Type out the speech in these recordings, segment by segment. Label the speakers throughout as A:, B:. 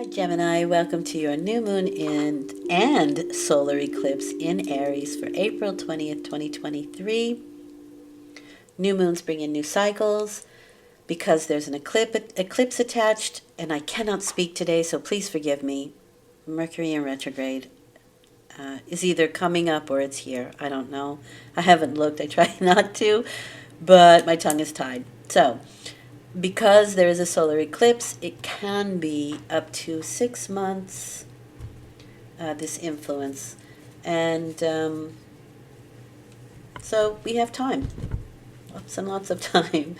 A: Hi Gemini, welcome to your new moon and solar eclipse in Aries for April 20th, 2023. New moons bring in new cycles because there's an eclipse attached, and I cannot speak today, so please forgive me. Mercury in retrograde is either coming up or it's here. I don't know. I haven't looked. I try not to, but my tongue is tied. So, because there is a solar eclipse, it can be up to 6 months, this influence. And so we have time, lots and lots of time.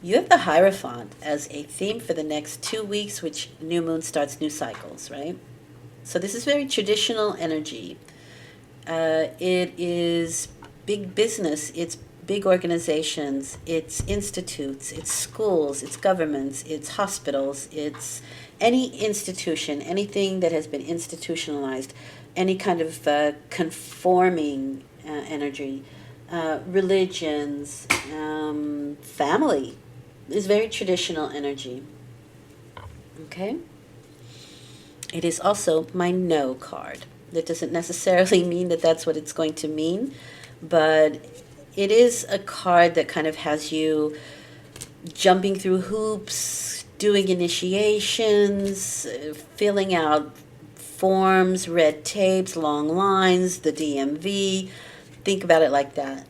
A: You have the Hierophant as a theme for the next 2 weeks, which new moon starts new cycles, right? So this is very traditional energy. It is big business, it's big organizations, it's institutes, it's schools, it's governments, it's hospitals, it's any institution, anything that has been institutionalized, any kind of conforming energy, religions, family is very traditional energy. Okay? It is also my no card. That doesn't necessarily mean that that's what it's going to mean, but it is a card that kind of has you jumping through hoops, doing initiations, filling out forms, red tapes, long lines, the DMV. Think about it like that.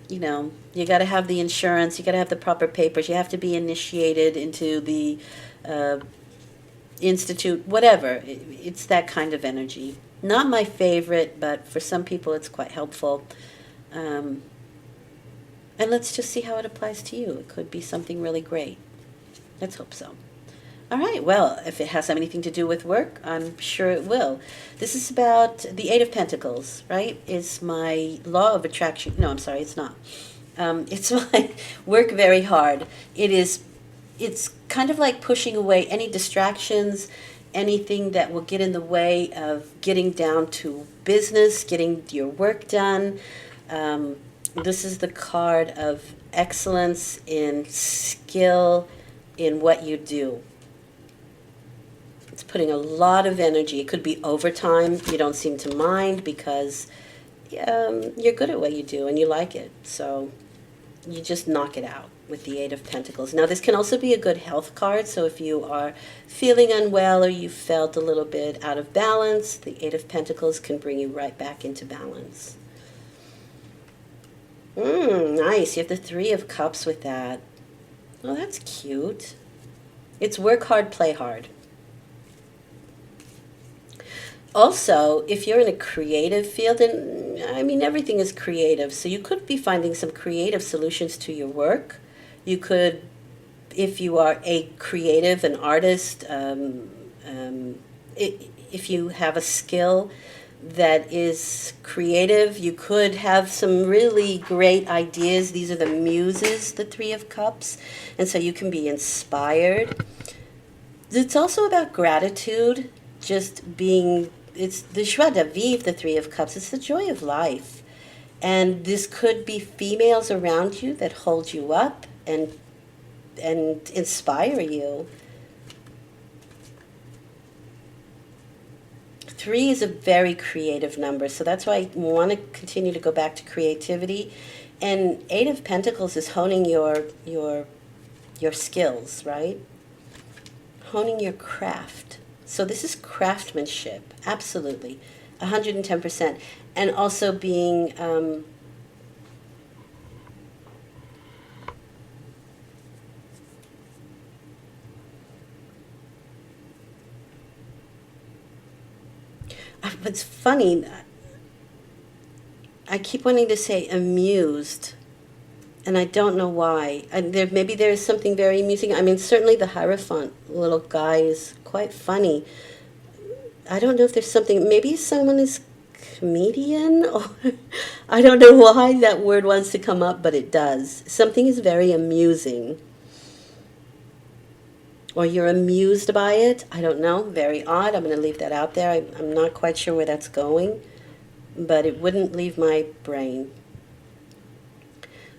A: You got to have the insurance, you got to have the proper papers, you have to be initiated into the institute, whatever. It's that kind of energy. Not my favorite, but for some people it's quite helpful. And let's just see how it applies to you. It could be something really great. Let's hope so. All right, well, if it has anything to do with work, I'm sure it will. This is about the Eight of Pentacles, right? It's my law of attraction. No, I'm sorry, it's not. It's my work very hard. It's kind of like pushing away any distractions, anything that will get in the way of getting down to business, getting your work done. This is the card of excellence in skill in what you do. It's putting a lot of energy. It could be overtime. You don't seem to mind because you're good at what you do and you like it. So you just knock it out with the Eight of Pentacles. Now, this can also be a good health card. So if you are feeling unwell or you felt a little bit out of balance, the Eight of Pentacles can bring you right back into balance. Nice. You have the Three of Cups with that. Oh, that's cute. It's work hard, play hard. Also, if you're in a creative field, and I mean, everything is creative, so you could be finding some creative solutions to your work. You could, if you are a creative, an artist, if you have a skill that is creative, you could have some really great ideas. These are the muses, the Three of Cups, and so you can be inspired. It's also about gratitude, just being, it's the joie de vivre, the Three of Cups. It's the joy of life. And this could be females around you that hold you up and inspire you. 3 is a very creative number, so that's why I want to continue to go back to creativity. And 8 of Pentacles is honing your skills, right? Honing your craft. So this is craftsmanship, absolutely, 110%. And also being what's funny, I keep wanting to say amused, and I don't know why. Maybe there's something very amusing. I mean, certainly the Hierophant little guy is quite funny. I don't know if there's something, maybe someone is comedian, or I don't know why that word wants to come up, but it does. Something is very amusing. Or you're amused by it. I don't know. Very odd. I'm going to leave that out there. I'm not quite sure where that's going, but it wouldn't leave my brain.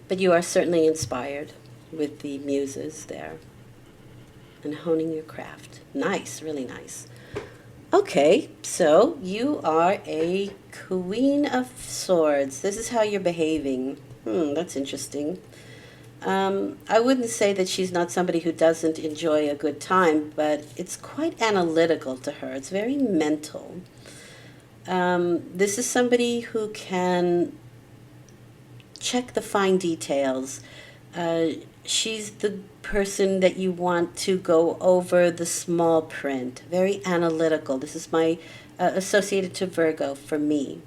A: But you are certainly inspired with the muses there. and honing your craft. Nice, really nice. Okay, so you are a Queen of Swords. This is how you're behaving. That's interesting. I wouldn't say that she's not somebody who doesn't enjoy a good time, but it's quite analytical to her. It's very mental. This is somebody who can check the fine details. Uh, she's the person that you want to go over the small print. Very analytical. This is my associated to Virgo for me.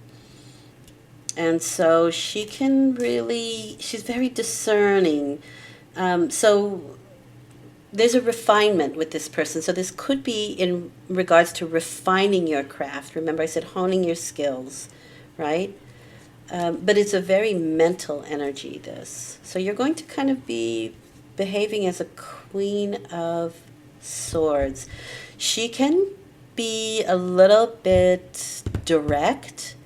A: And so she can really, she's very discerning. So there's a refinement with this person. So this could be in regards to refining your craft. Remember, I said honing your skills, right? But it's a very mental energy, this. So you're going to kind of be behaving as a Queen of Swords. She can be a little bit direct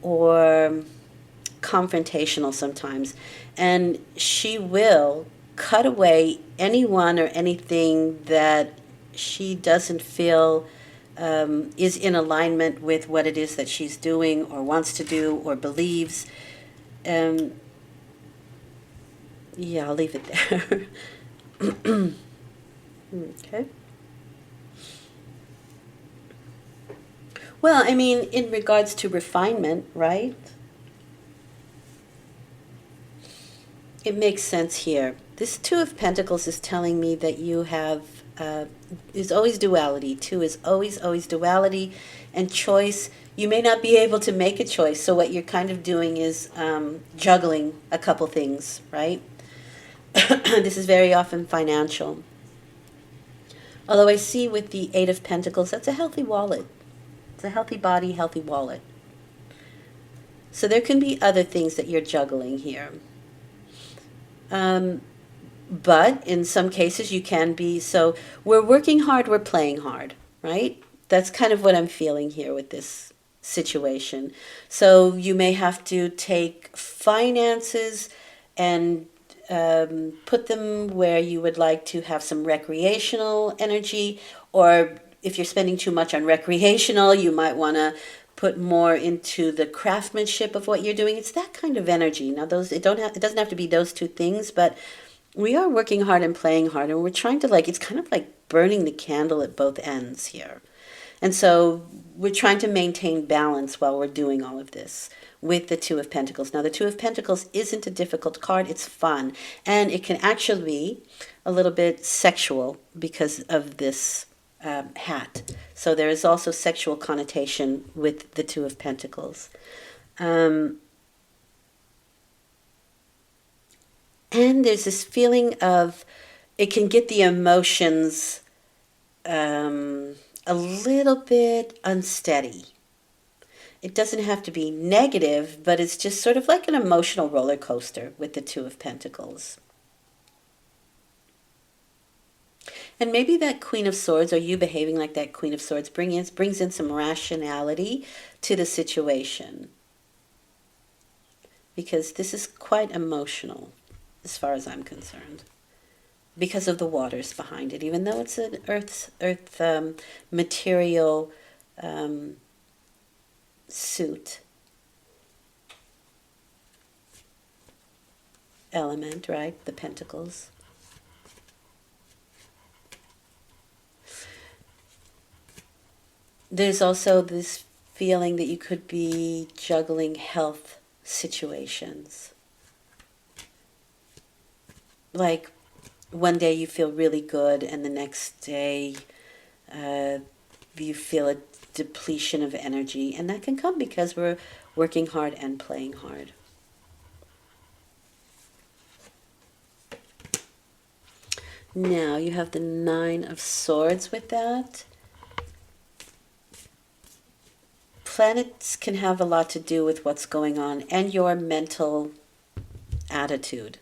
A: or confrontational sometimes. And she will cut away anyone or anything that she doesn't feel is in alignment with what it is that she's doing or wants to do or believes. Yeah, I'll leave it there. Okay. Well, I mean, in regards to refinement, right? It makes sense here. This Two of Pentacles is telling me that you have, is always duality. Two is always duality and choice. You may not be able to make a choice, so what you're kind of doing is juggling a couple things, right? This is very often financial. Although I see with the Eight of Pentacles, that's a healthy wallet. It's a healthy body, healthy wallet. So there can be other things that you're juggling here. But in some cases you can be, so we're working hard, we're playing hard, right? That's kind of what I'm feeling here with this situation. So you may have to take finances and put them where you would like to have some recreational energy, or if you're spending too much on recreational, you might want to put more into the craftsmanship of what you're doing. It's that kind of energy. Now, it doesn't have to be those two things, but we are working hard and playing hard, and we're trying to, like, it's kind of like burning the candle at both ends here. And so we're trying to maintain balance while we're doing all of this with the Two of Pentacles. Now, the Two of Pentacles isn't a difficult card. It's fun. And it can actually be a little bit sexual because of this hat. So there is also sexual connotation with the Two of Pentacles. And there's this feeling of, it can get the emotions a little bit unsteady. It doesn't have to be negative, but it's just sort of like an emotional roller coaster with the Two of Pentacles. And maybe that Queen of Swords, or you behaving like that Queen of Swords, brings in some rationality to the situation. Because this is quite emotional, as far as I'm concerned, because of the waters behind it. Even though it's an earth material suit element, right? The pentacles. There's also this feeling that you could be juggling health situations. Like, one day you feel really good, and the next day you feel a depletion of energy. And that can come because we're working hard and playing hard. Now you have the Nine of Swords with that. Planets can have a lot to do with what's going on and your mental attitude.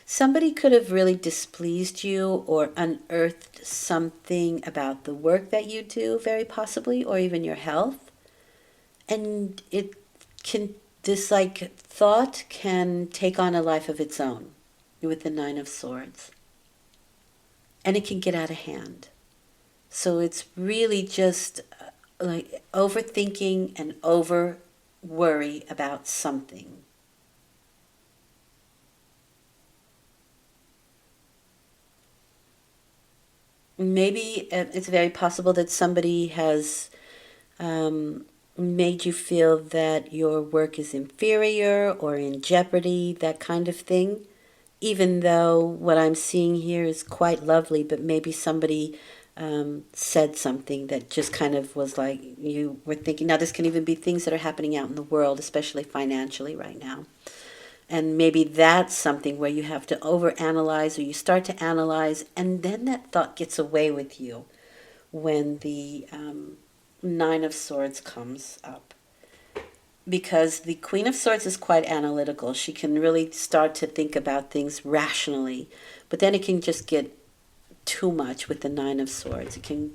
A: Somebody could have really displeased you or unearthed something about the work that you do, very possibly, or even your health. And it can this like thought can take on a life of its own with the Nine of Swords. And it can get out of hand. So it's really just like overthinking and over worry about something. Maybe it's very possible that somebody has made you feel that your work is inferior or in jeopardy, that kind of thing. Even though what I'm seeing here is quite lovely, but maybe somebody said something that just kind of was like you were thinking. Now, this can even be things that are happening out in the world, especially financially right now. And maybe that's something where you have to overanalyze, or you start to analyze, and then that thought gets away with you when the Nine of Swords comes up. Because the Queen of Swords is quite analytical. She can really start to think about things rationally. But then it can just get too much with the Nine of Swords. It can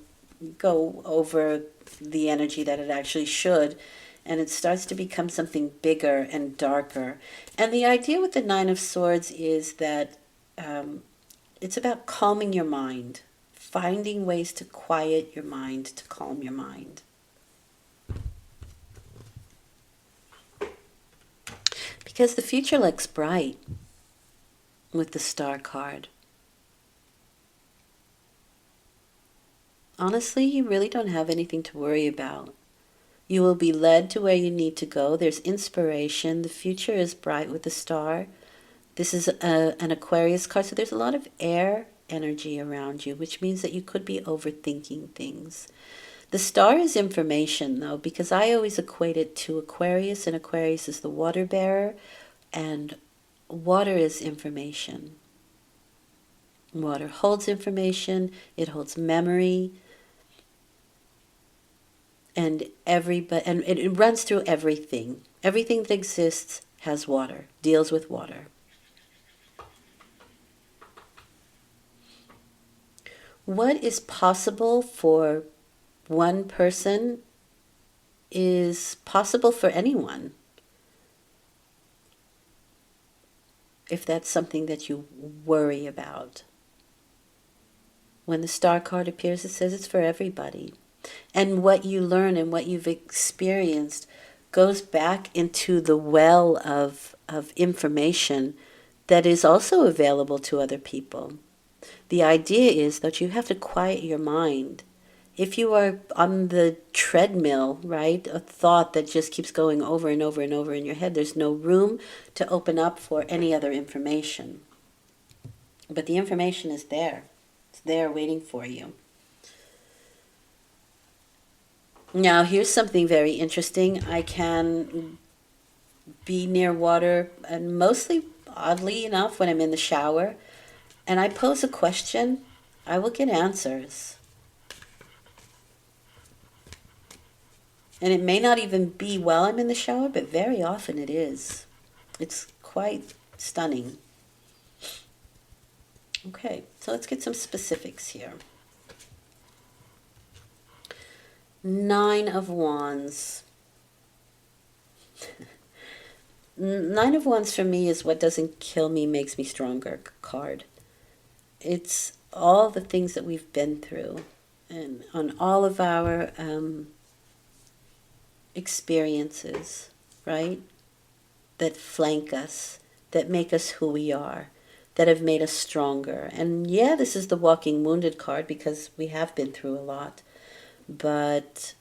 A: go over the energy that it actually should. And it starts to become something bigger and darker. And the idea with the Nine of Swords is that it's about calming your mind. Finding ways to quiet your mind, to calm your mind. Because the future looks bright with the Star card. Honestly, you really don't have anything to worry about. You will be led to where you need to go. There's inspiration. The future is bright with the Star. This is an Aquarius card, so there's a lot of air energy around you, which means that you could be overthinking things. The Star is information, though, because I always equate it to Aquarius, and Aquarius is the water bearer, and water is information. Water holds information, it holds memory, and it runs through everything. Everything that exists has water, deals with water. What is possible for one person is possible for anyone, if that's something that you worry about. When the Star card appears, it says it's for everybody. And what you learn and what you've experienced goes back into the well of information that is also available to other people. The idea is that you have to quiet your mind. If you are on the treadmill, right, a thought that just keeps going over and over and over in your head, there's no room to open up for any other information. But the information is there. It's there waiting for you. Now, here's something very interesting. I can be near water, and mostly, oddly enough, when I'm in the shower, and I pose a question, I will get answers. And it may not even be while I'm in the shower, but very often it is. It's quite stunning. Okay, so let's get some specifics here. Nine of Wands. Nine of Wands for me is what doesn't kill me makes me stronger card. It's all the things that we've been through and on all of our experiences, right? That flank us, that make us who we are, that have made us stronger. And yeah, this is the Walking Wounded card because we have been through a lot, but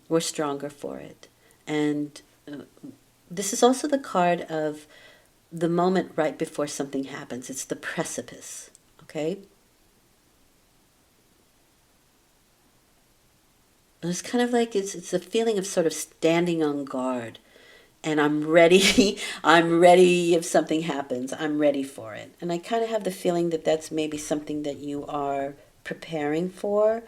A: we're stronger for it. And this is also the card of the moment right before something happens. It's the precipice, okay? It's kind of like it's a feeling of sort of standing on guard. And I'm ready. I'm ready if something happens. I'm ready for it. And I kind of have the feeling that that's maybe something that you are preparing for,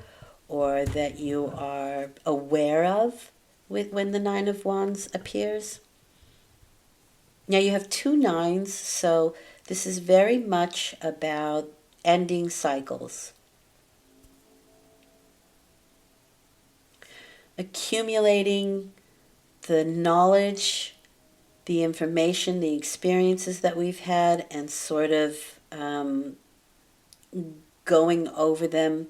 A: or that you are aware of when the Nine of Wands appears. Now you have two nines, so this is very much about ending cycles. Accumulating the knowledge the information, the experiences that we've had, and sort of going over them.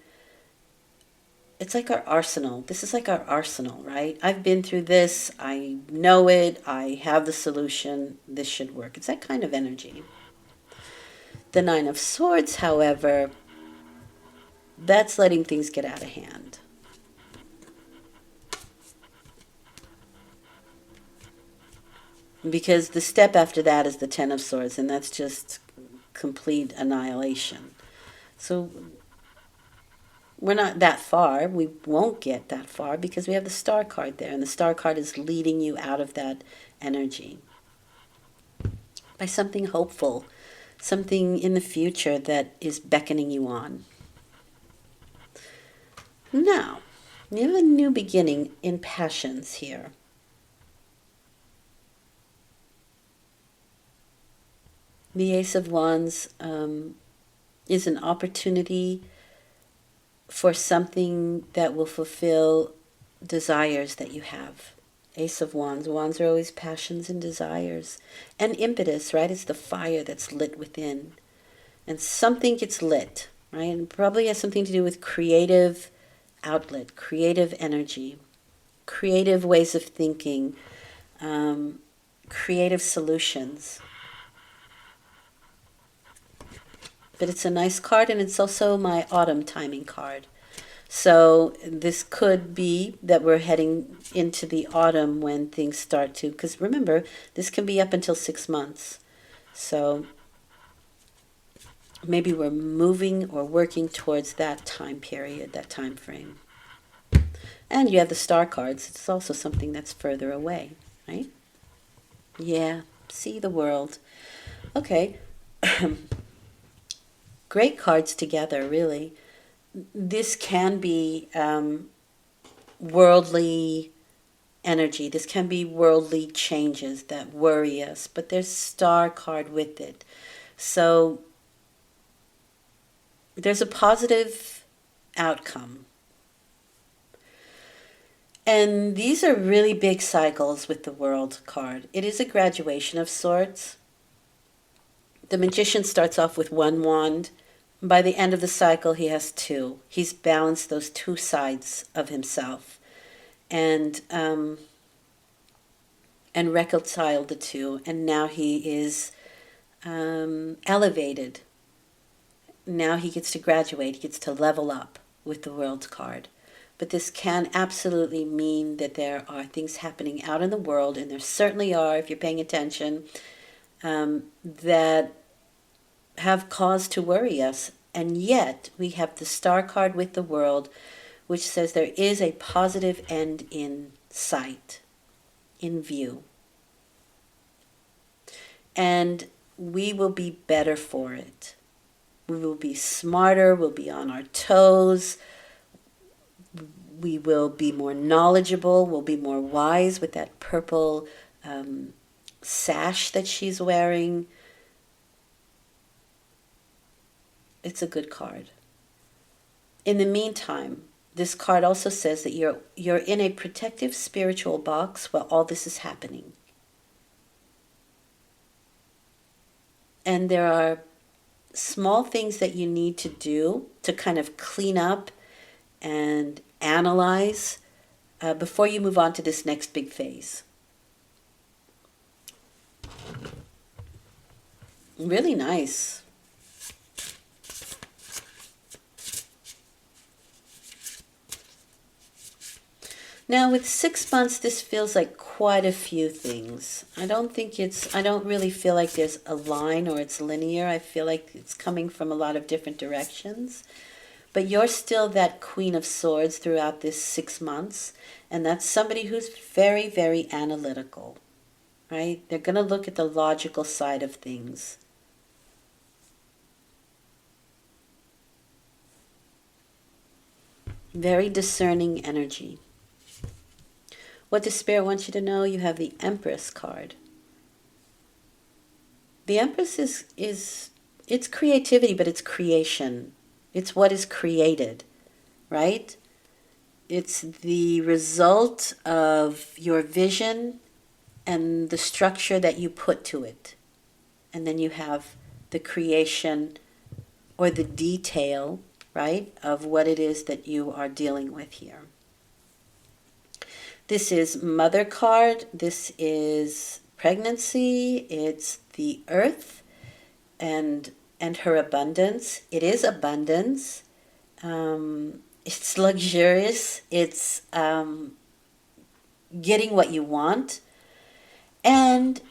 A: It's like our arsenal. This is like our arsenal, right? I've been through this. I know it. I have the solution. This should work. It's that kind of energy. The Nine of Swords, however, that's letting things get out of hand. Because the step after that is the Ten of Swords, and that's just complete annihilation. So we're not that far. We won't get that far because we have the Star card there, and the Star card is leading you out of that energy by something hopeful, something in the future that is beckoning you on. Now, we have a new beginning in passions here. The Ace of Wands is an opportunity for something that will fulfill desires that you have. Ace of Wands. Wands are always passions and desires. And impetus, right? It's the fire that's lit within. And something gets lit, right? And probably has something to do with creative outlet, creative energy, creative ways of thinking, creative solutions. But it's a nice card, and it's also my autumn timing card. So this could be that we're heading into the autumn when things start to, because remember, this can be up until 6 months. So maybe we're moving or working towards that time period, that time frame. And you have the Star cards. It's also something that's further away, right? Yeah, see the world. Okay. Great cards together, really. This can be worldly energy. This can be worldly changes that worry us, but there's Star card with it. So there's a positive outcome. And these are really big cycles with the World card. It is a graduation of sorts. The Magician starts off with 1 wand. By the end of the cycle, he has 2. He's balanced those 2 sides of himself and reconciled the 2. And now he is elevated. Now he gets to graduate. He gets to level up with the World card. But this can absolutely mean that there are things happening out in the world, and there certainly are, if you're paying attention, that have cause to worry us. And yet we have the Star card with the World, which says there is a positive end in sight, in view. And we will be better for it. We will be smarter, we'll be on our toes, we will be more knowledgeable, we'll be more wise with that purple sash that she's wearing. It's a good card. In the meantime, this card also says that you're in a protective spiritual box while all this is happening. And there are small things that you need to do to kind of clean up and analyze before you move on to this next big phase. Really nice. Now with 6 months, this feels like quite a few things. I don't really feel like there's a line or it's linear. I feel like it's coming from a lot of different directions. But you're still that Queen of Swords throughout this 6 months. And that's somebody who's very, very analytical, right? They're going to look at the logical side of things. Very discerning energy. What does Spirit want you to know? You have the Empress card. The Empress is it's creativity, but it's creation. It's what is created, right? It's the result of your vision and the structure that you put to it. And then you have the creation or the detail, right, of what it is that you are dealing with here. This is Mother card. This is pregnancy. It's the earth and her abundance. It is abundance. It's luxurious. It's getting what you want. And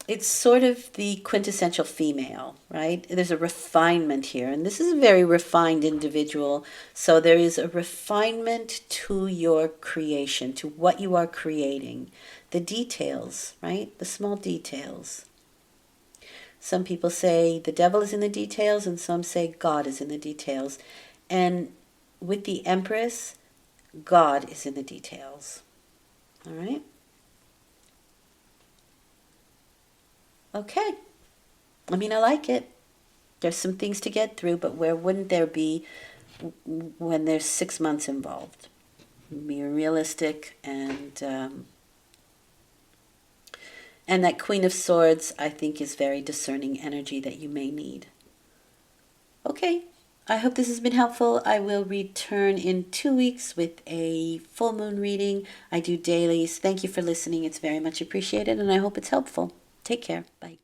A: it's sort of the quintessential female, right? There's a refinement here, and this is a very refined individual. So there is a refinement to your creation, to what you are creating. The details, right? The small details. Some people say the devil is in the details, and some say God is in the details. And with the Empress, God is in the details. All right? Okay. I mean, I like it. There's some things to get through, but where wouldn't there be when there's 6 months involved? Be realistic, and that Queen of Swords, I think, is very discerning energy that you may need. Okay. I hope this has been helpful. I will return in 2 weeks with a full moon reading. I do dailies. Thank you for listening. It's very much appreciated, and I hope it's helpful. Take care. Bye.